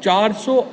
400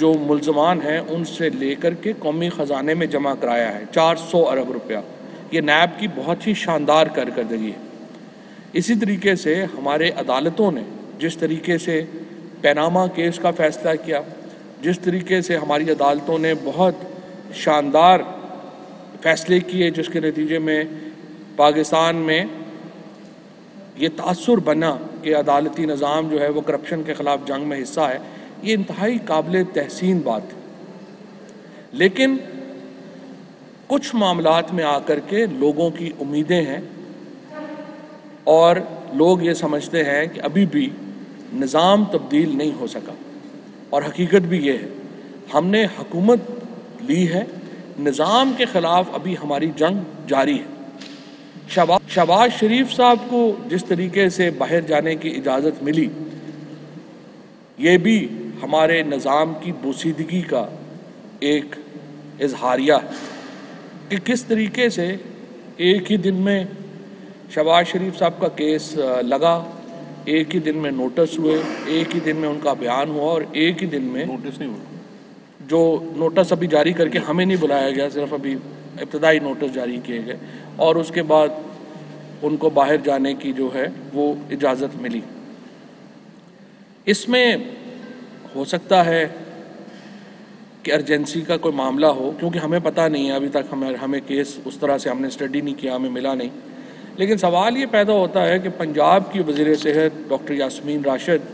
جو ملزمان ہیں ان سے لے کر کے قومی خزانے میں جمع کرایا ہے 400 ارب روپیہ. یہ نیب کی بہت ہی شاندار کارکردگی ہے. اسی طریقے سے ہمارے عدالتوں نے جس طریقے سے پیناما کیس کا فیصلہ کیا، جس طریقے سے ہماری عدالتوں نے بہت شاندار فیصلے کیے جس کے نتیجے میں پاکستان میں یہ تاثر بنا کہ عدالتی نظام جو ہے وہ کرپشن کے خلاف جنگ میں حصہ ہے، یہ انتہائی قابل تحسین بات ہے. لیکن کچھ معاملات میں آ کر کے لوگوں کی امیدیں ہیں اور لوگ یہ سمجھتے ہیں کہ ابھی بھی نظام تبدیل نہیں ہو سکا، اور حقیقت بھی یہ ہے ہم نے حکومت لی ہے، نظام کے خلاف ابھی ہماری جنگ جاری ہے. شہباز شریف صاحب کو جس طریقے سے باہر جانے کی اجازت ملی، یہ بھی ہمارے نظام کی بوسیدگی کا ایک اظہاریہ ہے کہ کس طریقے سے ایک ہی دن میں شہباز شریف صاحب کا کیس لگا، ایک ہی دن میں نوٹس ہوئے، ایک ہی دن میں ان کا بیان ہوا، اور ایک ہی دن میں نوٹس نہیں ہوا، جو نوٹس ابھی جاری کر کے ہمیں نہیں بلایا گیا، صرف ابھی ابتدائی نوٹس جاری کیے گئے، اور اس کے بعد ان کو باہر جانے کی جو ہے وہ اجازت ملی. اس میں ہو سکتا ہے کہ ارجنسی کا کوئی معاملہ ہو، کیونکہ ہمیں پتہ نہیں ہے، ابھی تک ہمیں کیس اس طرح سے ہم نے اسٹڈی نہیں کیا، ہمیں ملا نہیں. لیکن سوال یہ پیدا ہوتا ہے کہ پنجاب کی وزیر صحت ڈاکٹر یاسمین راشد،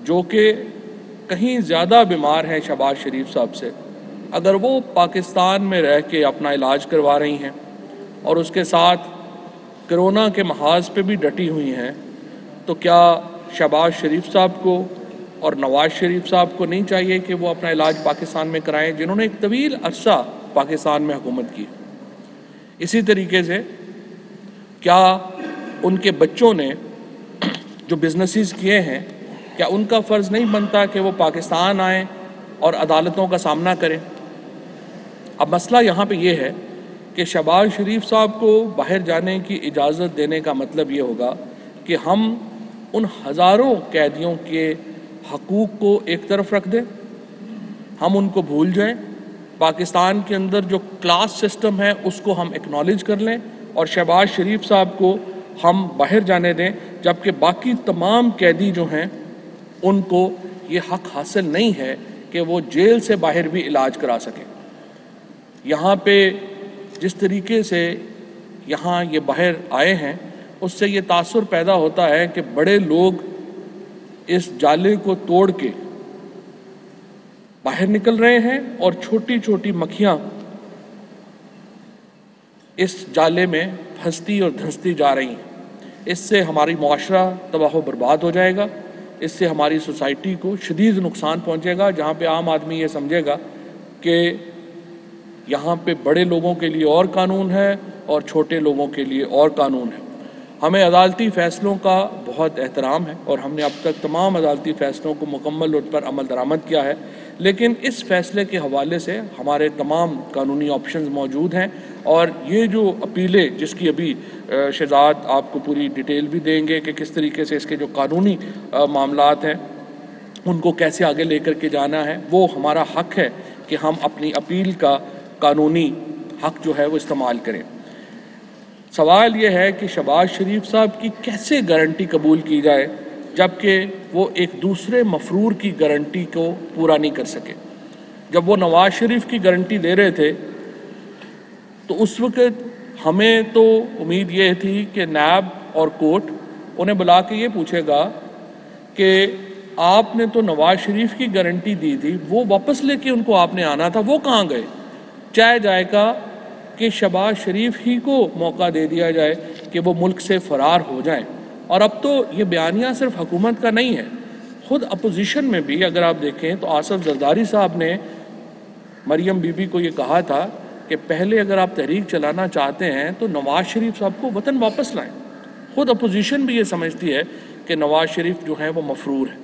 جو کہ کہیں زیادہ بیمار ہیں شہباز شریف صاحب سے، اگر وہ پاکستان میں رہ کے اپنا علاج کروا رہی ہیں اور اس کے ساتھ کرونا کے محاذ پہ بھی ڈٹی ہوئی ہیں، تو کیا شہباز شریف صاحب کو اور نواز شریف صاحب کو نہیں چاہیے کہ وہ اپنا علاج پاکستان میں کرائیں، جنہوں نے ایک طویل عرصہ پاکستان میں حکومت کی؟ اسی طریقے سے کیا ان کے بچوں نے جو بزنسز کیے ہیں، کیا ان کا فرض نہیں بنتا کہ وہ پاکستان آئیں اور عدالتوں کا سامنا کریں؟ اب مسئلہ یہاں پہ یہ ہے کہ شہباز شریف صاحب کو باہر جانے کی اجازت دینے کا مطلب یہ ہوگا کہ ہم ان ہزاروں قیدیوں کے حقوق کو ایک طرف رکھ دیں، ہم ان کو بھول جائیں، پاکستان کے اندر جو کلاس سسٹم ہے اس کو ہم اکنالج کر لیں، اور شہباز شریف صاحب کو ہم باہر جانے دیں، جبکہ باقی تمام قیدی جو ہیں ان کو یہ حق حاصل نہیں ہے کہ وہ جیل سے باہر بھی علاج کرا سکیں. یہاں پہ جس طریقے سے یہاں یہ باہر آئے ہیں، اس سے یہ تاثر پیدا ہوتا ہے کہ بڑے لوگ اس جالے کو توڑ کے باہر نکل رہے ہیں، اور چھوٹی چھوٹی مکھیاں اس جالے میں پھنستی اور دھنستی جا رہی ہیں. اس سے ہماری معاشرہ تباہ و برباد ہو جائے گا، اس سے ہماری سوسائٹی کو شدید نقصان پہنچے گا، جہاں پہ عام آدمی یہ سمجھے گا کہ یہاں پہ بڑے لوگوں کے لیے اور قانون ہے اور چھوٹے لوگوں کے لیے اور قانون ہے. ہمیں عدالتی فیصلوں کا بہت احترام ہے، اور ہم نے اب تک تمام عدالتی فیصلوں کو مکمل طور پر عمل درآمد کیا ہے، لیکن اس فیصلے کے حوالے سے ہمارے تمام قانونی آپشنز موجود ہیں. اور یہ جو اپیلیں، جس کی ابھی شہزاد آپ کو پوری ڈیٹیل بھی دیں گے کہ کس طریقے سے اس کے جو قانونی معاملات ہیں ان کو کیسے آگے لے کر کے جانا ہے، وہ ہمارا حق ہے کہ ہم اپنی اپیل کا قانونی حق جو ہے وہ استعمال کریں. سوال یہ ہے کہ شہباز شریف صاحب کی کیسے گارنٹی قبول کی جائے جبکہ وہ ایک دوسرے مفرور کی گارنٹی کو پورا نہیں کر سکے. جب وہ نواز شریف کی گارنٹی دے رہے تھے تو اس وقت ہمیں تو امید یہ تھی کہ نیب اور کورٹ انہیں بلا کے یہ پوچھے گا کہ آپ نے تو نواز شریف کی گارنٹی دی تھی، وہ واپس لے کے ان کو آپ نے آنا تھا، وہ کہاں گئے؟ چاہے جائے گا کہ شہباز شریف ہی کو موقع دے دیا جائے کہ وہ ملک سے فرار ہو جائیں. اور اب تو یہ بیانیہ صرف حکومت کا نہیں ہے، خود اپوزیشن میں بھی اگر آپ دیکھیں تو آصف زرداری صاحب نے مریم بی بی کو یہ کہا تھا کہ پہلے اگر آپ تحریک چلانا چاہتے ہیں تو نواز شریف صاحب کو وطن واپس لائیں. خود اپوزیشن بھی یہ سمجھتی ہے کہ نواز شریف جو ہیں وہ مفرور ہے.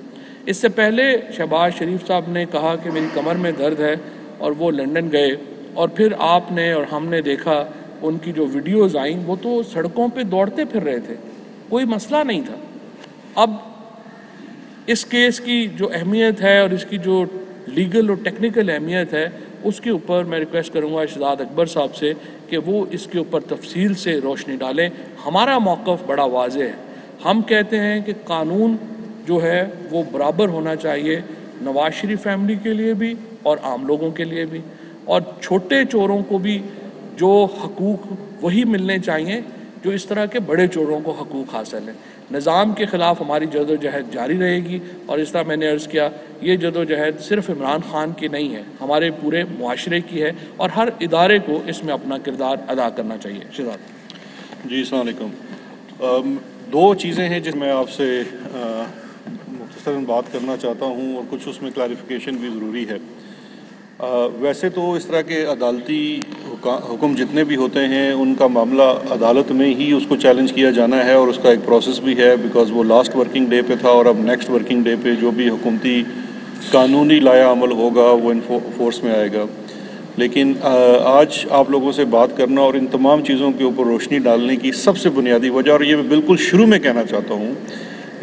اس سے پہلے شہباز شریف صاحب نے کہا کہ میری کمر میں درد ہے اور وہ لندن گئے، اور پھر آپ نے اور ہم نے دیکھا ان کی جو ویڈیوز آئیں وہ تو سڑکوں پہ دوڑتے پھر رہے تھے، کوئی مسئلہ نہیں تھا. اب اس کیس کی جو اہمیت ہے اور اس کی جو لیگل اور ٹیکنیکل اہمیت ہے اس کے اوپر میں ریکویسٹ کروں گا شہزاد اکبر صاحب سے کہ وہ اس کے اوپر تفصیل سے روشنی ڈالیں. ہمارا موقف بڑا واضح ہے. ہم کہتے ہیں کہ قانون جو ہے وہ برابر ہونا چاہیے نواز شریف فیملی کے لیے بھی اور عام لوگوں کے لیے بھی, اور چھوٹے چوروں کو بھی جو حقوق وہی ملنے چاہیے جو اس طرح کے بڑے چوروں کو حقوق حاصل ہیں. نظام کے خلاف ہماری جدوجہد جاری رہے گی, اور اس طرح میں نے عرض کیا یہ جدوجہد صرف عمران خان کی نہیں ہے, ہمارے پورے معاشرے کی ہے, اور ہر ادارے کو اس میں اپنا کردار ادا کرنا چاہیے. شہزاد جی السلام علیکم. دو چیزیں ہیں جس میں آپ سے مختصراً بات کرنا چاہتا ہوں, اور کچھ اس میں کلیریفیکیشن بھی ضروری ہے. ویسے تو اس طرح کے عدالتی حکم جتنے بھی ہوتے ہیں ان کا معاملہ عدالت میں ہی اس کو چیلنج کیا جانا ہے, اور اس کا ایک پروسیس بھی ہے, بیکاز وہ لاسٹ ورکنگ ڈے پہ تھا, اور اب نیکسٹ ورکنگ ڈے پہ جو بھی حکومتی قانونی لایا عمل ہوگا وہ فورس میں آئے گا. لیکن آج آپ لوگوں سے بات کرنا اور ان تمام چیزوں کے اوپر روشنی ڈالنے کی سب سے بنیادی وجہ, اور یہ میں بالکل شروع میں کہنا چاہتا ہوں,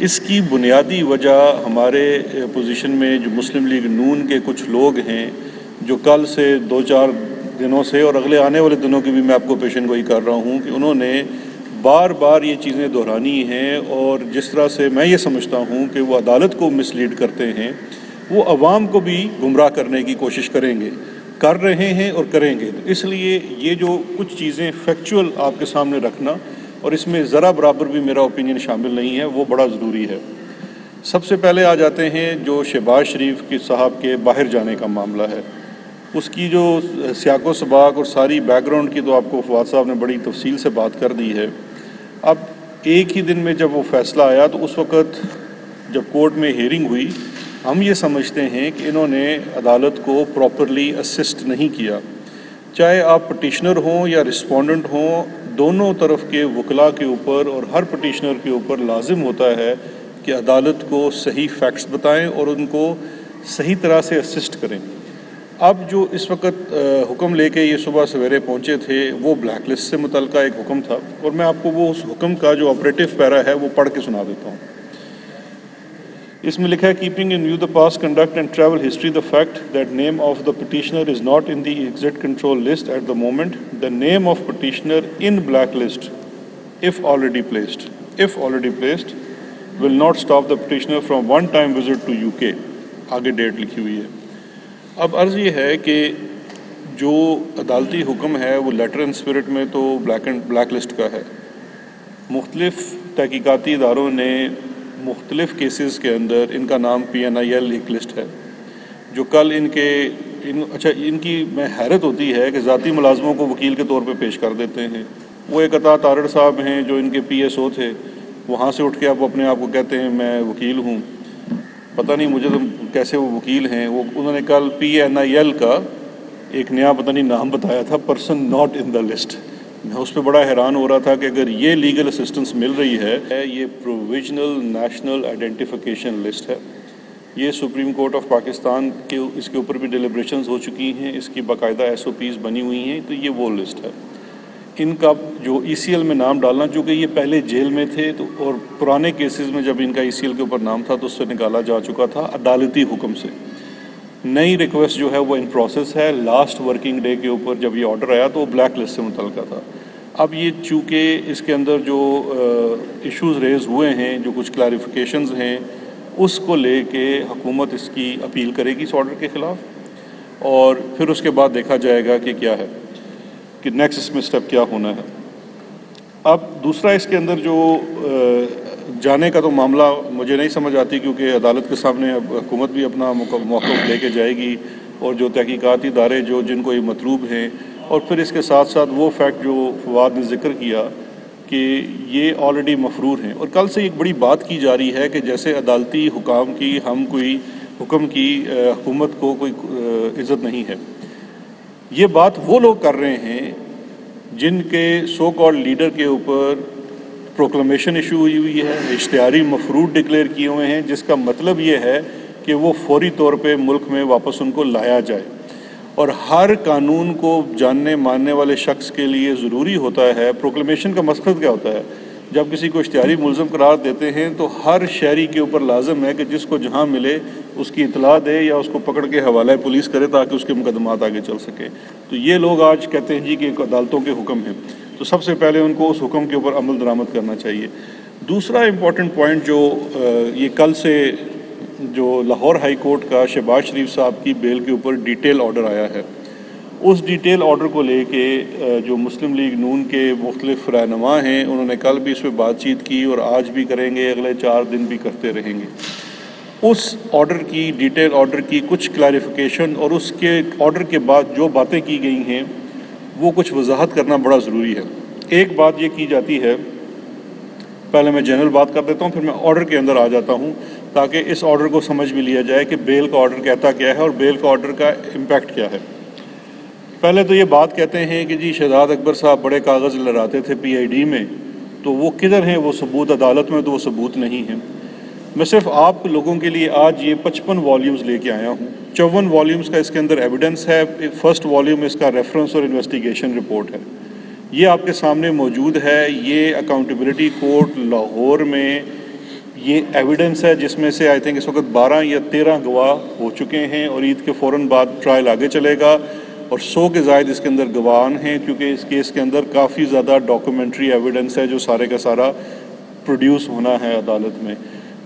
اس کی بنیادی وجہ ہمارے اپوزیشن میں جو مسلم لیگ نون کے کچھ لوگ ہیں جو کل سے 2-4 دنوں سے اور اگلے آنے والے دنوں کی بھی میں آپ کو پیشن گوئی کر رہا ہوں کہ انہوں نے بار بار یہ چیزیں دہرانی ہیں, اور جس طرح سے میں یہ سمجھتا ہوں کہ وہ عدالت کو مسلیڈ کرتے ہیں وہ عوام کو بھی گمراہ کرنے کی کوشش کر رہے ہیں اور کریں گے. اس لیے یہ جو کچھ چیزیں فیکچول آپ کے سامنے رکھنا, اور اس میں ذرا برابر بھی میرا اوپینین شامل نہیں ہے, وہ بڑا ضروری ہے. سب سے پہلے آ جاتے ہیں جو شہباز شریف کے صاحب کے باہر جانے کا معاملہ ہے. اس کی جو سیاق و سباق اور ساری بیک گراؤنڈ کی تو آپ کو فواد صاحب نے بڑی تفصیل سے بات کر دی ہے. اب ایک ہی دن میں جب وہ فیصلہ آیا تو اس وقت جب کورٹ میں ہیئرنگ ہوئی, ہم یہ سمجھتے ہیں کہ انہوں نے عدالت کو پراپرلی اسسٹ نہیں کیا. چاہے آپ پٹیشنر ہوں یا رسپونڈنٹ ہوں, دونوں طرف کے وکلاء کے اوپر اور ہر پٹیشنر کے اوپر لازم ہوتا ہے کہ عدالت کو صحیح فیکٹس بتائیں اور ان کو صحیح طرح سے اسسٹ کریں. اب جو اس وقت حکم لے کے یہ صبح سویرے پہنچے تھے وہ بلیک لسٹ سے متعلقہ ایک حکم تھا, اور میں آپ کو وہ اس حکم کا جو آپریٹو پیرا ہے وہ پڑھ کے سنا دیتا ہوں. اس میں لکھا ہے, keeping in view the past conduct and travel history the fact that name of the petitioner is not in the exit control list at the moment, the name of petitioner in black list if already placed will not stop the petitioner from one time visit to UK. آگے date لکھی ہوئی ہے. اب عرض یہ ہے کہ جو عدالتی حکم ہے وہ لیٹر اینڈ اسپرٹ میں تو بلیک لسٹ کا ہے. مختلف تحقیقاتی اداروں نے مختلف کیسز کے اندر ان کا نام PNIL ایک لسٹ ہے جو کل ان کی میں حیرت ہوتی ہے کہ ذاتی ملازموں کو وکیل کے طور پہ پیش کر دیتے ہیں. وہ ایک عطا تارڑ صاحب ہیں جو ان کے PSO تھے, وہاں سے اٹھ کے آپ اپنے آپ کو کہتے ہیں میں وکیل ہوں. پتہ نہیں مجھے تو کیسے وہ وکیل ہیں. وہ انہوں نے کل PNIL کا ایک نیا پتہ نہیں نام بتایا تھا, person not in the list. میں اس پہ بڑا حیران ہو رہا تھا کہ اگر یہ لیگل اسسٹنس مل رہی ہے, یہ پروویژنل نیشنل آئیڈینٹیفیکیشن لسٹ ہے. یہ سپریم کورٹ آف پاکستان کے اس کے اوپر بھی ڈیلیبریشنز ہو چکی ہیں, اس کی باقاعدہ SOPs بنی ہوئی ہیں. تو یہ وہ لسٹ ہے. ان کا جو ECL میں نام ڈالنا, چونکہ یہ پہلے جیل میں تھے تو, اور پرانے کیسز میں جب ان کا ECL کے اوپر نام تھا تو اس سے نکالا جا چکا تھا عدالتی حکم سے. نئی ریکویسٹ جو ہے وہ ان پروسیس ہے. لاسٹ ورکنگ ڈے کے اوپر جب یہ آرڈر آیا تو وہ بلیک لسٹ سے متعلقہ تھا. اب یہ چونکہ اس کے اندر جو ایشوز ریز ہوئے ہیں, جو کچھ کلیریفیکیشنز ہیں, اس کو لے کے حکومت اس کی اپیل کرے گی اس آرڈر کے خلاف, اور پھر اس کے بعد دیکھا جائے گا کہ کیا ہے, کہ نیکسٹ اس میں اسٹیپ کیا ہونا ہے. اب دوسرا اس کے اندر جو جانے کا تو معاملہ مجھے نہیں سمجھ آتی, کیونکہ عدالت کے سامنے اب حکومت بھی اپنا موقف لے کے جائے گی, اور جو تحقیقاتی ادارے جن کو یہ مطلوب ہیں, اور پھر اس کے ساتھ ساتھ وہ فیکٹ جو فواد نے ذکر کیا کہ یہ آلریڈی مفرور ہیں. اور کل سے ایک بڑی بات کی جا رہی ہے کہ جیسے عدالتی حکام کی ہم کوئی حکم کی حکومت کو کوئی عزت نہیں ہے. یہ بات وہ لوگ کر رہے ہیں جن کے سو کالڈ لیڈر کے اوپر پروکلمیشن ایشو ہوئی ہے, اشتہاری مفرور ڈکلیئر کیے ہوئے ہیں, جس کا مطلب یہ ہے کہ وہ فوری طور پہ ملک میں واپس ان کو لایا جائے. اور ہر قانون کو جاننے ماننے والے شخص کے لیے ضروری ہوتا ہے, پروکلمیشن کا مقصد کیا ہوتا ہے, جب کسی کو اشتہاری ملزم قرار دیتے ہیں تو ہر شہری کے اوپر لازم ہے کہ جس کو جہاں ملے اس کی اطلاع دے یا اس کو پکڑ کے حوالہ پولیس کرے تاکہ اس کے مقدمات آگے چل سکے. تو یہ لوگ آج کہتے ہیں جی کہ عدالتوں کے حکم ہیں، تو سب سے پہلے ان کو اس حکم کے اوپر عمل درآمد کرنا چاہیے. دوسرا امپورٹنٹ پوائنٹ جو یہ کل سے جو لاہور ہائی کورٹ کا شہباز شریف صاحب کی بیل کے اوپر ڈیٹیل آرڈر آیا ہے، اس ڈیٹیل آرڈر کو لے کے جو مسلم لیگ نون کے مختلف رہنما ہیں انہوں نے کل بھی اس پہ بات چیت کی اور آج بھی کریں گے، اگلے 4 دن بھی کرتے رہیں گے. اس آرڈر کی ڈیٹیل آرڈر کی کچھ کلیریفیکیشن اور اس کے آرڈر کے بعد جو باتیں کی گئی ہیں وہ کچھ وضاحت کرنا بڑا ضروری ہے. ایک بات یہ کی جاتی ہے، پہلے میں جنرل بات کر دیتا ہوں پھر میں آرڈر کے اندر آ جاتا ہوں تاکہ اس آرڈر کو سمجھ بھی لیا جائے کہ بیل کا آرڈر کہتا کیا ہے اور بیل کا آرڈر کا امپیکٹ کیا ہے. پہلے تو یہ بات کہتے ہیں کہ جی شہزاد اکبر صاحب بڑے کاغذ لہراتے تھے PID میں، تو وہ کدھر ہیں وہ ثبوت؟ عدالت میں تو وہ ثبوت نہیں ہیں. میں صرف آپ لوگوں کے لیے آج یہ 55 والیومز لے کے آیا ہوں. 54 والیومز کا اس کے اندر ایویڈنس ہے. فرسٹ والیوم اس کا ریفرنس اور انویسٹیگیشن رپورٹ ہے، یہ آپ کے سامنے موجود ہے. یہ اکاؤنٹیبلٹی کورٹ لاہور میں یہ ایویڈنس ہے جس میں سے آئی تھنک اس وقت 12 یا 13 گواہ ہو چکے ہیں اور عید کے فوراً بعد ٹرائل آگے چلے گا اور 100 کے زائد اس کے اندر گواہان ہیں، کیونکہ اس کیس کے اندر کافی زیادہ ڈاکومنٹری ایویڈنس ہے جو سارے کا سارا پروڈیوس ہونا ہے عدالت میں.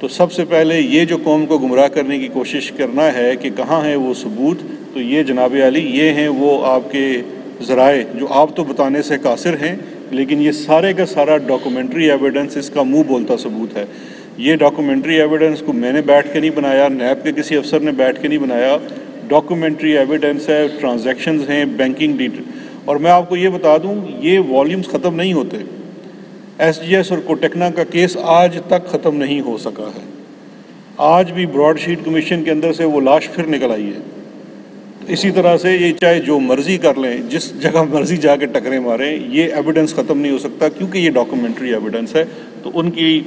تو سب سے پہلے یہ جو قوم کو گمراہ کرنے کی کوشش کرنا ہے کہ کہاں ہے وہ ثبوت، تو یہ جناب عالی یہ ہیں وہ آپ کے ذرائع جو آپ تو بتانے سے قاصر ہیں، لیکن یہ سارے کا سارا ڈاکومنٹری ایویڈنس اس کا منہ بولتا ثبوت ہے. یہ ڈاکومنٹری ایویڈنس کو میں نے بیٹھ کے نہیں بنایا، نیب کے کسی افسر نے بیٹھ کے نہیں بنایا، ڈاکومنٹری ایویڈنس ہے، ٹرانزیکشنز ہیں، بینکنگ ڈیٹیل. اور میں آپ کو یہ بتا دوں یہ والیومز ختم نہیں ہوتے. SGS اور کوٹیکنا کا کیس آج تک ختم نہیں ہو سکا ہے. آج بھی براڈ شیٹ کمیشن کے اندر سے وہ لاش پھر نکل آئی ہے. اسی طرح سے یہ چاہے جو مرضی کر لیں، جس جگہ مرضی جا کے ٹکریں ماریں، یہ ایویڈنس ختم نہیں ہو سکتا کیونکہ یہ ڈاکومنٹری ایویڈنس ہے. تو ان کی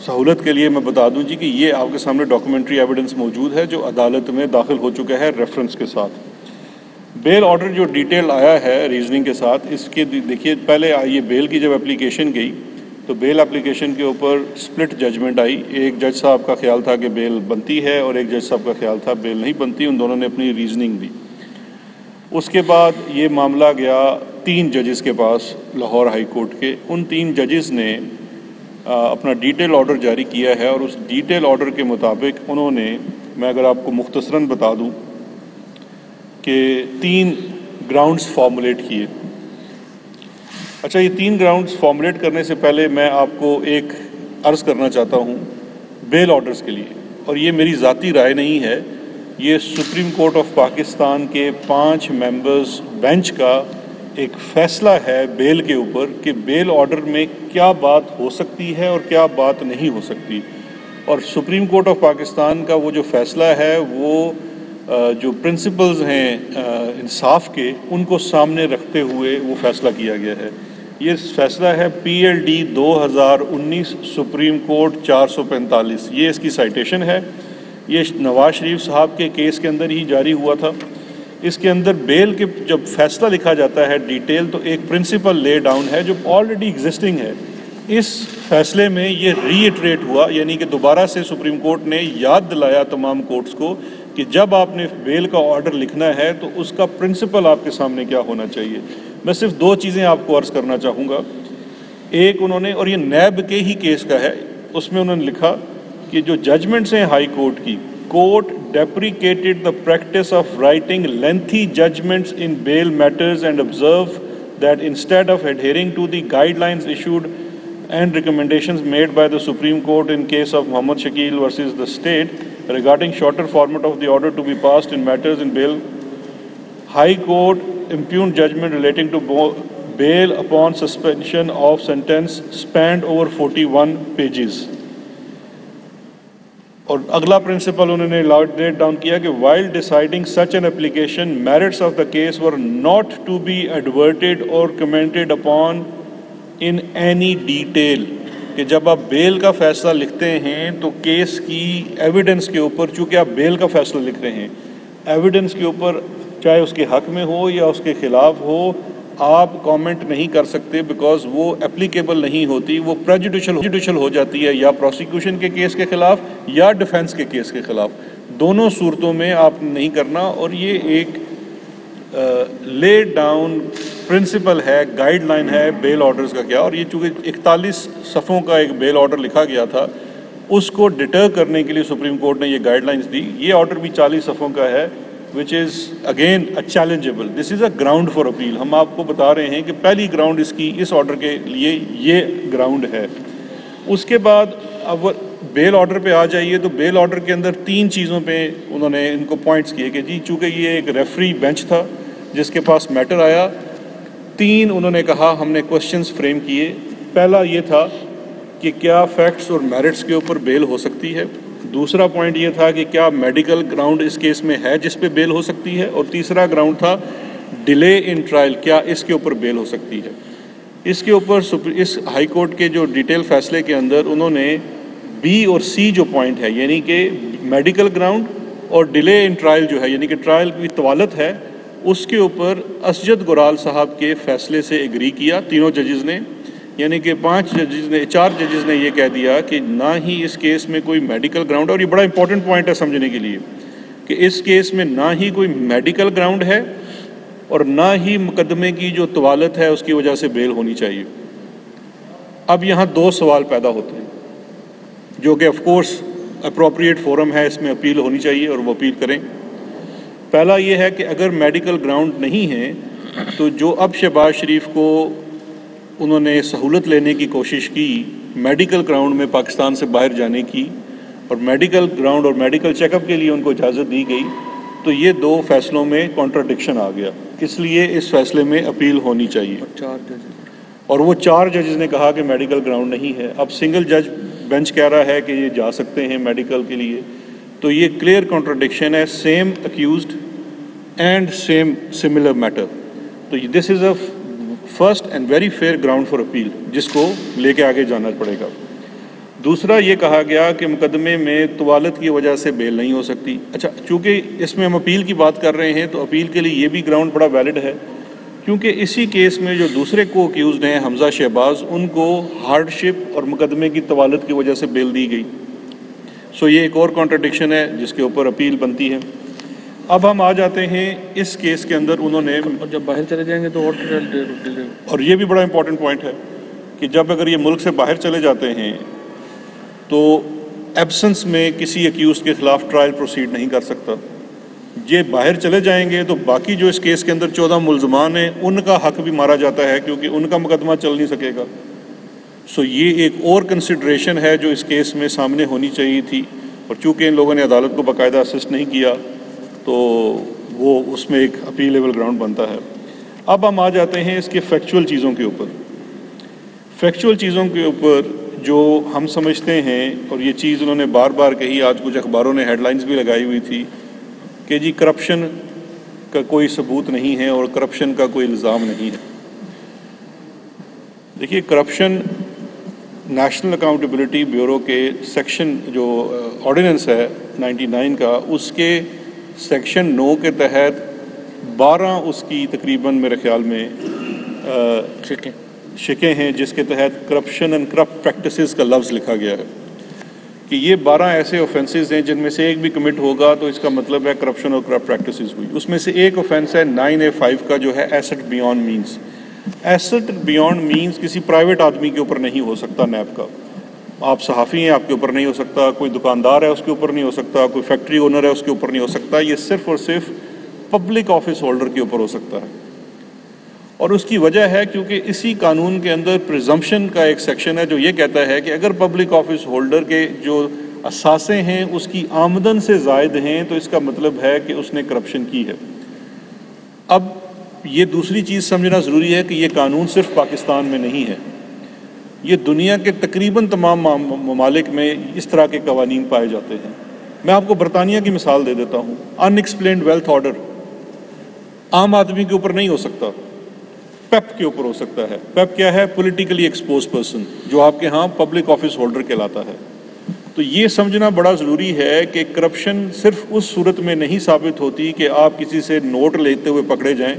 سہولت کے لیے میں بتا دوں جی کہ یہ آپ کے سامنے ڈاکومنٹری ایویڈنس موجود ہے جو عدالت میں داخل ہو چکا ہے ریفرنس کے ساتھ. بیل آرڈر جو ڈیٹیل آیا ہے ریزننگ کے ساتھ، اس کے دیکھیے پہلے یہ بیل کی جب اپلیکیشن گئی تو بیل اپلیکیشن کے اوپر سپلٹ ججمنٹ آئی. ایک جج صاحب کا خیال تھا کہ بیل بنتی ہے اور ایک جج صاحب کا خیال تھا بیل نہیں بنتی. ان دونوں نے اپنی ریزننگ دی. اس کے بعد یہ معاملہ گیا 3 ججز کے پاس لاہور ہائی کورٹ کے. ان 3 ججز نے اپنا ڈیٹیل آرڈر جاری کیا ہے اور اس ڈیٹیل آرڈر کے مطابق انہوں نے، میں اگر آپ کو مختصراً بتا دوں کہ 3 گراؤنڈز فارمولیٹ کیے. اچھا، یہ 3 گراؤنڈز فارمولیٹ کرنے سے پہلے میں آپ کو ایک عرض کرنا چاہتا ہوں بیل آرڈرز کے لیے، اور یہ میری ذاتی رائے نہیں ہے، یہ سپریم کورٹ آف پاکستان کے 5 ممبرز بینچ کا ایک فیصلہ ہے بیل کے اوپر کہ بیل آرڈر میں کیا بات ہو سکتی ہے اور کیا بات نہیں ہو سکتی. اور سپریم کورٹ آف پاکستان کا وہ جو فیصلہ ہے وہ جو پرنسپلز ہیں انصاف کے، ان کو سامنے رکھتے ہوئے وہ فیصلہ کیا گیا ہے. یہ فیصلہ ہے PLD 2019 سپریم کورٹ 445. یہ اس کی سائٹیشن ہے. یہ نواز شریف صاحب کے کیس کے اندر ہی جاری ہوا تھا. اس کے اندر بیل کے جب فیصلہ لکھا جاتا ہے ڈیٹیل، تو ایک پرنسپل لے ڈاؤن ہے جو آلریڈی ایگزسٹنگ ہے. اس فیصلے میں یہ ری ایٹریٹ ہوا، یعنی کہ دوبارہ سے سپریم کورٹ نے یاد دلایا تمام کورٹس کو کہ جب آپ نے بیل کا آرڈر لکھنا ہے تو اس کا پرنسپل آپ کے سامنے کیا ہونا چاہیے. میں صرف 2 چیزیں آپ کو عرض کرنا چاہوں گا. ایک انہوں نے، اور یہ نیب کے ہی کیس کا ہے، اس میں انہوں نے لکھا کہ جو ججمنٹس ہیں ہائی کورٹ کی، court deprecated the practice of writing lengthy judgments in bail matters and observe that instead of adhering to the guidelines issued and recommendations made by the Supreme Court in case of Muhammad Shakil versus the state regarding shorter format of the order to be passed in matters in bail, High Court impugned judgment relating to bail upon suspension of sentence spanned over 41 pages. اور اگلا principal انہوں نے late down کیا کہ while deciding such an application, merits of the case were not to be adverted or commented upon in any detail. کہ جب آپ بیل کا فیصلہ لکھتے ہیں تو کیس کی ایویڈنس کے اوپر، چونکہ آپ بیل کا فیصلہ لکھ رہے ہیں، ایویڈنس کے اوپر چاہے اس کے حق میں ہو یا اس کے خلاف ہو، آپ کامنٹ نہیں کر سکتے بیکاز وہ اپلیکیبل نہیں ہوتی، وہ پریجوڈیشل ہو جاتی ہے یا پروسیکیوشن کے کیس کے خلاف یا ڈیفینس کے کیس کے خلاف، دونوں صورتوں میں آپ نے نہیں کرنا. اور یہ ایک لیڈ ڈاؤن پرنسپل ہے، گائیڈ لائن ہے بیل آرڈرز کا کیا. اور یہ چونکہ 41 صفحوں کا ایک بیل آرڈر لکھا گیا تھا، اس کو ڈٹر کرنے کے لیے سپریم کورٹ نے یہ گائیڈ لائنز دی. یہ آرڈر بھی 40 صفحوں کا ہے which is again a challengeable. This is a ground for appeal. ہم آپ کو بتا رہے ہیں کہ پہلی گراؤنڈ اس آرڈر کے لیے یہ گراؤنڈ ہے. اس کے بعد اب بیل آرڈر پہ آ جائیے تو بیل آرڈر کے اندر 3 چیزوں پہ انہوں نے ان کو پوائنٹس کیے کہ جی چونکہ یہ ایک ریفری بینچ تھا جس کے پاس میٹر آیا، 3 انہوں نے کہا ہم نے کوشچنز فریم کیے. پہلا یہ تھا کہ کیا فیکٹس اور میرٹس کے اوپر بیل ہو سکتی ہے. دوسرا پوائنٹ یہ تھا کہ کیا میڈیکل گراؤنڈ اس کیس میں ہے جس پہ بیل ہو سکتی ہے. اور تیسرا گراؤنڈ تھا ڈیلے ان ٹرائل، کیا اس کے اوپر بیل ہو سکتی ہے. اس کے اوپر اس ہائی کورٹ کے جو ڈیٹیل فیصلے کے اندر انہوں نے بی اور سی جو پوائنٹ ہے، یعنی کہ میڈیکل گراؤنڈ اور ڈیلے ان ٹرائل جو ہے یعنی کہ ٹرائل کی طوالت ہے، اس کے اوپر اسجد گورال صاحب کے فیصلے سے ایگری کیا تینوں ججز نے. یعنی کہ 4 ججز نے یہ کہہ دیا کہ نہ ہی اس کیس میں کوئی میڈیکل گراؤنڈ ہے. اور یہ بڑا امپورٹنٹ پوائنٹ ہے سمجھنے کے لیے کہ اس کیس میں نہ ہی کوئی میڈیکل گراؤنڈ ہے اور نہ ہی مقدمے کی جو طوالت ہے اس کی وجہ سے بیل ہونی چاہیے. اب یہاں 2 سوال پیدا ہوتے ہیں جو کہ آف کورس اپروپریٹ فورم ہے، اس میں اپیل ہونی چاہیے اور وہ اپیل کریں. پہلا یہ ہے کہ اگر میڈیکل گراؤنڈ نہیں ہے تو جو اب شہباز شریف کو انہوں نے سہولت لینے کی کوشش کی میڈیکل گراؤنڈ میں پاکستان سے باہر جانے کی، اور میڈیکل گراؤنڈ اور میڈیکل چیک اپ کے لیے ان کو اجازت دی گئی، تو یہ 2 فیصلوں میں کانٹراڈکشن آ گیا. اس لیے اس فیصلے میں اپیل ہونی چاہیے. اور وہ 4 ججز نے کہا کہ میڈیکل گراؤنڈ نہیں ہے. اب سنگل جج بینچ کہہ رہا ہے کہ یہ جا سکتے ہیں میڈیکل کے لیے. تو یہ کلیئر کانٹراڈکشن ہے، same accused and same similar matter. تو this is a first and very fair ground for appeal جس کو لے کے آگے جانا پڑے گا. دوسرا یہ کہا گیا کہ مقدمے میں طوالت کی وجہ سے بیل نہیں ہو سکتی. اچھا، چونکہ اس میں ہم اپیل کی بات کر رہے ہیں تو اپیل کے لیے یہ بھی گراؤنڈ بڑا ویلڈ ہے، کیونکہ اسی کیس میں جو دوسرے کو اکیوزڈ ہیں حمزہ شہباز، ان کو ہارڈ شپ اور مقدمے کی طوالت کی وجہ سے بیل دی گئی. سو یہ ایک اور کانٹراڈکشن ہے جس کے اوپر اپیل بنتی ہے. اب ہم آ جاتے ہیں اس کیس کے اندر انہوں نے جب باہر چلے جائیں گے تو اور یہ بھی بڑا امپورٹنٹ پوائنٹ ہے کہ جب اگر یہ ملک سے باہر چلے جاتے ہیں تو ایبسنس میں کسی اکیوز کے خلاف ٹرائل پروسیڈ نہیں کر سکتا. یہ باہر چلے جائیں گے تو باقی جو اس کیس کے اندر 14 ملزمان ہیں ان کا حق بھی مارا جاتا ہے کیونکہ ان کا مقدمہ چل نہیں سکے گا. سو یہ ایک اور کنسیڈریشن ہے جو اس کیس میں سامنے ہونی چاہیے تھی، اور چونکہ ان لوگوں نے عدالت کو باقاعدہ اسسٹ نہیں کیا تو وہ اس میں ایک اپیلیبل گراؤنڈ بنتا ہے. اب ہم آ جاتے ہیں اس کے فیکچول چیزوں کے اوپر. فیکچول چیزوں کے اوپر جو ہم سمجھتے ہیں، اور یہ چیز انہوں نے بار بار کہی، آج کچھ اخباروں نے ہیڈ لائنز بھی لگائی ہوئی تھی کہ جی کرپشن کا کوئی ثبوت نہیں ہے اور کرپشن کا کوئی الزام نہیں ہے. دیکھیے، کرپشن نیشنل اکاؤنٹیبلٹی بیورو کے سیکشن جو آرڈیننس ہے 99 کا، اس کے سیکشن 9 کے تحت 12 اس کی تقریباً میرے خیال میں شکیں ہیں جس کے تحت کرپشن اینڈ کرپٹ پریکٹسز کا لفظ لکھا گیا ہے کہ یہ 12 ایسے اوفینسز ہیں جن میں سے ایک بھی کمٹ ہوگا تو اس کا مطلب ہے کرپشن اور کرپٹ پریکٹسز ہوئی. اس میں سے ایک اوفینس ہے 9A5 کا جو ہے asset beyond means. Asset beyond means کسی پرائیویٹ آدمی کے اوپر نہیں ہو سکتا. نیب کا آپ صحافی ہیں، آپ کے اوپر نہیں ہو سکتا، کوئی دکاندار ہے اس کے اوپر نہیں ہو سکتا، کوئی فیکٹری اونر ہے اس کے اوپر نہیں ہو سکتا. یہ صرف اور صرف پبلک آفس ہولڈر کے اوپر ہو سکتا ہے. اور اس کی وجہ ہے کیونکہ اسی قانون کے اندر پریزمپشن کا ایک سیکشن ہے جو یہ کہتا ہے کہ اگر پبلک آفس ہولڈر کے جو اثاثے ہیں اس کی آمدن سے زائد ہیں تو اس کا مطلب ہے کہ اس نے کرپشن کی ہے. اب یہ دوسری چیز سمجھنا ضروری ہے کہ یہ قانون صرف پاکستان میں نہیں ہے، یہ دنیا کے تقریباً تمام ممالک میں اس طرح کے قوانین پائے جاتے ہیں. میں آپ کو برطانیہ کی مثال دے دیتا ہوں. ان ایکسپلینڈ ویلتھ آرڈر عام آدمی کے اوپر نہیں ہو سکتا، پیپ کے اوپر ہو سکتا ہے. پیپ کیا ہے؟ پولیٹیکلی ایکسپوز پرسن، جو آپ کے ہاں پبلک آفس ہولڈر کہلاتا ہے. تو یہ سمجھنا بڑا ضروری ہے کہ کرپشن صرف اس صورت میں نہیں ثابت ہوتی کہ آپ کسی سے نوٹ لیتے ہوئے پکڑے جائیں،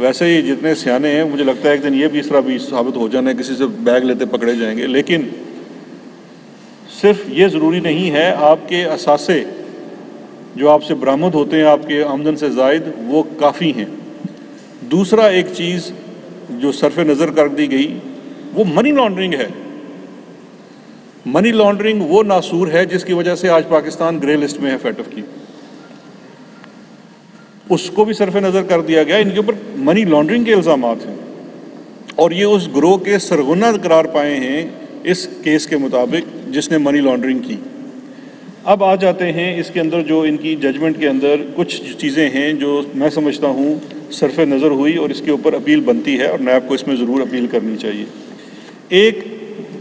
ویسے ہی جتنے سیانے ہیں مجھے لگتا ہے ایک دن یہ بھی اس طرح بھی ثابت ہو جانا ہے، کسی سے بیگ لیتے پکڑے جائیں گے. لیکن صرف یہ ضروری نہیں ہے، آپ کے اثاثے جو آپ سے برآمد ہوتے ہیں آپ کے آمدن سے زائد وہ کافی ہیں. دوسرا ایک چیز جو صرف نظر کر دی گئی وہ منی لانڈرنگ ہے. منی لانڈرنگ وہ ناسور ہے جس کی وجہ سے آج پاکستان گرے لسٹ میں ہے فیٹف کی، اس کو بھی صرف نظر کر دیا گیا. ان کے اوپر منی لانڈرنگ کے الزامات ہیں اور یہ اس گروہ کے سرغنہ قرار پائے ہیں اس کیس کے مطابق جس نے منی لانڈرنگ کی. اب آ جاتے ہیں اس کے اندر جو ان کی ججمنٹ کے اندر کچھ چیزیں ہیں جو میں سمجھتا ہوں صرف نظر ہوئی اور اس کے اوپر اپیل بنتی ہے اور نیب کو اس میں ضرور اپیل کرنی چاہیے. ایک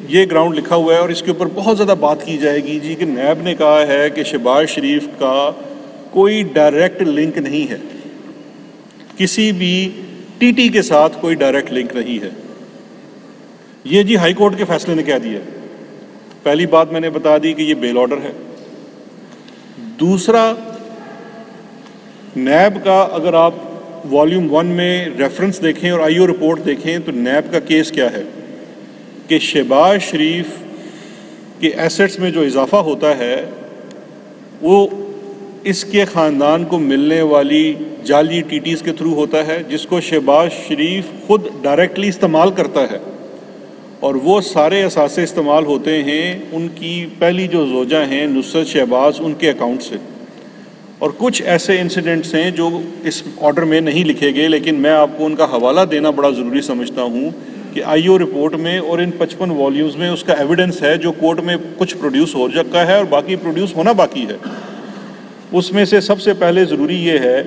یہ گراؤنڈ لکھا ہوا ہے اور اس کے اوپر بہت زیادہ بات کی جائے گی جی کہ نیب نے کہا ہے کہ شہباز شریف کا کوئی ڈائریکٹ لنک نہیں ہے، کسی بھی ٹی ٹی کے ساتھ کوئی ڈائریکٹ لنک نہیں ہے. یہ جی ہائی کورٹ کے فیصلے نے کہہ دیا. پہلی بات میں نے بتا دی کہ یہ بیل آرڈر ہے. دوسرا، نیب کا اگر آپ والیوم 1 میں ریفرنس دیکھیں اور آئی او رپورٹ دیکھیں تو نیب کا کیس کیا ہے کہ شہباز شریف کے ایسٹس میں جو اضافہ ہوتا ہے وہ اس کے خاندان کو ملنے والی جعلی ٹی ٹیز کے تھرو ہوتا ہے جس کو شہباز شریف خود ڈائریکٹلی استعمال کرتا ہے، اور وہ سارے اثاثے استعمال ہوتے ہیں ان کی پہلی جو زوجہ ہیں نصرت شہباز ان کے اکاؤنٹ سے. اور کچھ ایسے انسیڈنٹس ہیں جو اس آرڈر میں نہیں لکھے گئے لیکن میں آپ کو ان کا حوالہ دینا بڑا ضروری سمجھتا ہوں کہ آئی او رپورٹ میں اور ان 55 والیومز میں اس کا ایویڈنس ہے جو کورٹ میں کچھ پروڈیوس ہو چکا ہے اور باقی پروڈیوس ہونا باقی ہے. اس میں سے سب سے پہلے ضروری یہ ہے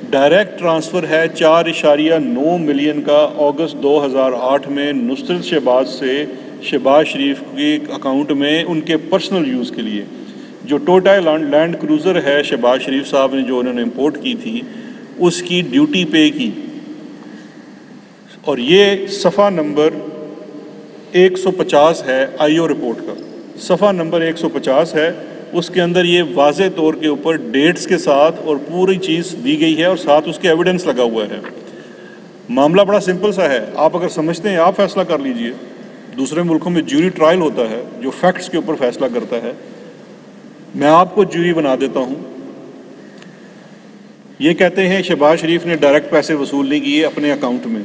ڈائریکٹ ٹرانسفر ہے 4.9 ملین کا اگست 2008 میں نصرت شہباز سے شہباز شریف کے اکاؤنٹ میں ان کے پرسنل یوز کے لیے. جو ٹوٹا لینڈ کروزر ہے شہباز شریف صاحب نے جو انہوں نے امپورٹ کی تھی اس کی ڈیوٹی پے کی، اور یہ صفحہ نمبر 150 ہے آئی او رپورٹ کا. صفحہ نمبر 150 ہے، اس کے اندر یہ واضح طور کے اوپر ڈیٹس کے ساتھ اور پوری چیز دی گئی ہے اور ساتھ اس کے ایویڈنس لگا ہوا ہے. معاملہ بڑا سمپل سا ہے، آپ اگر سمجھتے ہیں آپ فیصلہ کر لیجئے. دوسرے ملکوں میں جیوری ٹرائل ہوتا ہے جو فیکٹس کے اوپر فیصلہ کرتا ہے. میں آپ کو جیوری بنا دیتا ہوں. یہ کہتے ہیں شہباز شریف نے ڈائریکٹ پیسے وصول نہیں کیے اپنے اکاؤنٹ میں.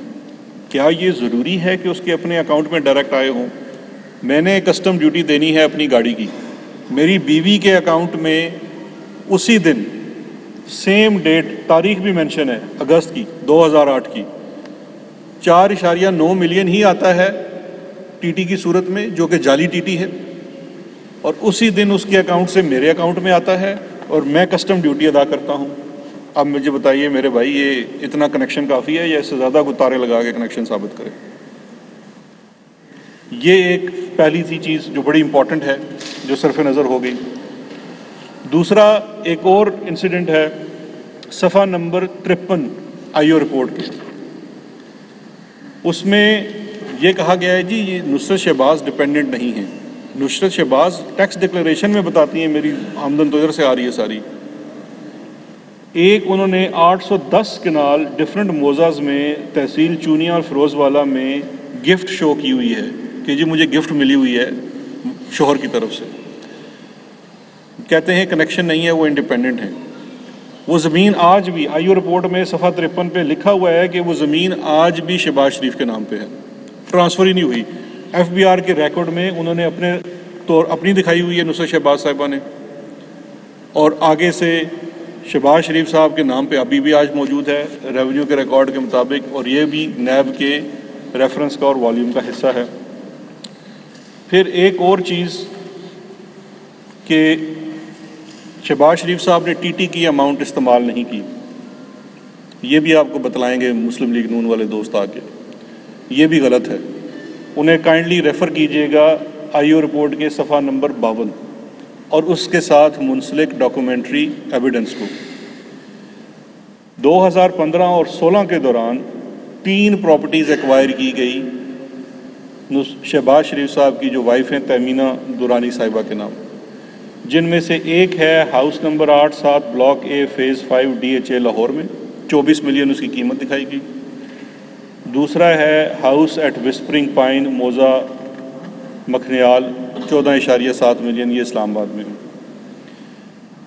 کیا یہ ضروری ہے کہ اس کے اپنے اکاؤنٹ میں ڈائریکٹ آئے ہوں؟ میں نے کسٹم ڈیوٹی دینی ہے اپنی گاڑی کی، میری بیوی کے اکاؤنٹ میں اسی دن سیم ڈیٹ تاریخ بھی مینشن ہے اگست کی 2008 کی 4.9 ملین ہی آتا ہے ٹی ٹی کی صورت میں جو کہ جعلی ٹی ٹی ہے، اور اسی دن اس کے اکاؤنٹ سے میرے اکاؤنٹ میں آتا ہے اور میں کسٹم ڈیوٹی ادا کرتا ہوں. اب مجھے بتائیے میرے بھائی یہ اتنا کنیکشن کافی ہے یا اس سے زیادہ کو تارے لگا کے کنیکشن ثابت کرے؟ یہ ایک پہلی سی چیز جو بڑی امپورٹنٹ ہے جو صرف نظر ہو گئی. دوسرا ایک اور انسیڈنٹ ہے صفحہ نمبر 53 آئی او رپورٹ کے. اس میں یہ کہا گیا ہے جی یہ نصرت شہباز ڈپینڈنٹ نہیں ہیں. نصرت شہباز ٹیکس ڈکلیریشن میں بتاتی ہیں میری آمدن تو ادھر سے آ رہی ہے ساری. ایک انہوں نے 810 کنال ڈفرنٹ موزاز میں تحصیل چونیا اور فیروز والا میں گفٹ شو کی ہوئی ہے کہ جی مجھے گفٹ ملی ہوئی ہے شوہر کی طرف سے. کہتے ہیں کنیکشن نہیں ہے، وہ انڈیپینڈنٹ ہیں. وہ زمین آج بھی آئی او رپورٹ میں صفحہ 53 پہ لکھا ہوا ہے کہ وہ زمین آج بھی شہباز شریف کے نام پہ ہے، ٹرانسفر ہی نہیں ہوئی. ایف بی آر کے ریکارڈ میں انہوں نے اپنی دکھائی ہوئی ہے نصرت شہباز صاحبہ نے، اور آگے سے شہباز شریف صاحب کے نام پہ ابھی بھی آج موجود ہے ریونیو کے ریکارڈ کے مطابق، اور یہ بھی نیب کے ریفرنس کا اور والیوم کا حصہ ہے. پھر ایک اور چیز کہ شہباز شریف صاحب نے ٹی ٹی کی اماؤنٹ استعمال نہیں کی، یہ بھی آپ کو بتلائیں گے مسلم لیگ نون والے دوست آ کے. یہ بھی غلط ہے. انہیں کائنڈلی ریفر کیجیے گا آئی او رپورٹ کے صفحہ نمبر 52 اور اس کے ساتھ منسلک ڈاکومنٹری ایویڈنس کو. 2015 اور 16 کے دوران 3 پراپرٹیز ایکوائر کی گئی شہباز شریف صاحب کی جو وائف ہیں تیمینہ دورانی صاحبہ کے نام، جن میں سے ایک ہے house number 87 block a phase 5 DHA Lahore میں، 24 ملین اس کی قیمت دکھائی گئی. دوسرا ہے ہاؤس ایٹ وسپرنگ پائن موزہ مکھنیال 14.7 ملین، یہ اسلام آباد میں۔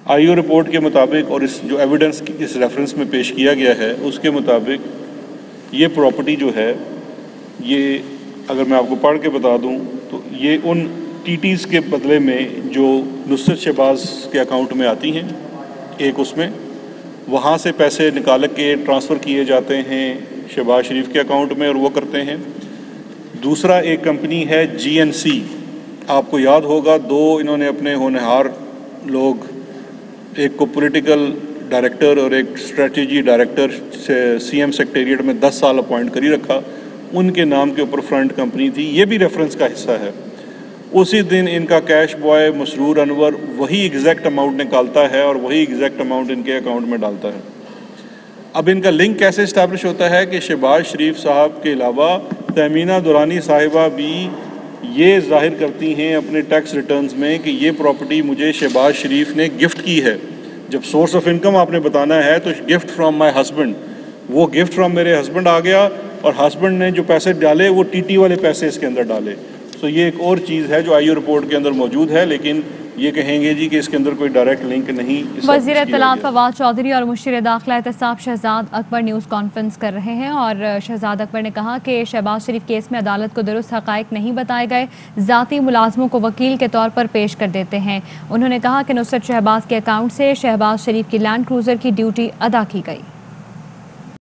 آئی او رپورٹ کے مطابق اور اس جو ایویڈنس اس ریفرنس میں پیش کیا گیا ہے اس کے مطابق یہ پراپرٹی جو ہے، یہ اگر میں آپ کو پڑھ کے بتا دوں تو یہ ان ٹی ٹیز کے بدلے میں جو نصرت شہباز کے اکاؤنٹ میں آتی ہیں، ایک اس میں وہاں سے پیسے نکال کے ٹرانسفر کیے جاتے ہیں شہباز شریف کے اکاؤنٹ میں اور وہ کرتے ہیں۔ دوسرا ایک کمپنی ہے جی این سی، آپ کو یاد ہوگا دو انہوں نے اپنے ہونہار لوگ، ایک کو پولیٹیکل ڈائریکٹر اور ایک strategy director C M secretariat میں 10 سال اپوائنٹ کر ہی رکھا، ان کے نام کے اوپر فرنٹ کمپنی تھی، یہ بھی ریفرنس کا حصہ ہے۔ اسی دن ان کا کیش بوائے مسرور انور وہی ایگزیکٹ اماؤنٹ نکالتا ہے اور وہی ایگزیکٹ اماؤنٹ ان کے اکاؤنٹ میں ڈالتا ہے۔ اب ان کا لنک کیسے اسٹیبلش ہوتا ہے کہ شہباز شریف صاحب کے علاوہ تہمینہ دورانی صاحبہ بھی یہ ظاہر کرتی ہیں اپنے ٹیکس ریٹرنز میں کہ یہ پراپرٹی مجھے شہباز شریف نے گفٹ کی ہے۔ جب سورس آف انکم آپ نے بتانا ہے تو گفٹ فرام مائی ہسبینڈ، وہ گفٹ فرام میرے ہسبینڈ آ گیا اور ہسبینڈ نے جو پیسے ڈالے وہ ٹی ٹی والے پیسے اس کے اندر ڈالے۔ سو یہ ایک اور چیز ہے جو آئی او رپورٹ کے اندر موجود ہے، لیکن یہ کہیں گے جی کہ اس کے اندر کوئی ڈائریکٹ لنک نہیں۔ وزیر اطلاعات فواد چودھری اور مشیر داخلہ احتساب شہزاد اکبر نیوز کانفرنس کر رہے ہیں، اور شہزاد اکبر نے کہا کہ شہباز شریف کیس میں عدالت کو درست حقائق نہیں بتائے گئے، ذاتی ملازموں کو وکیل کے طور پر پیش کر دیتے ہیں۔ انہوں نے کہا کہ نصرت شہباز کے اکاؤنٹ سے شہباز شریف کی لینڈ کروزر کی ڈیوٹی ادا کی گئی۔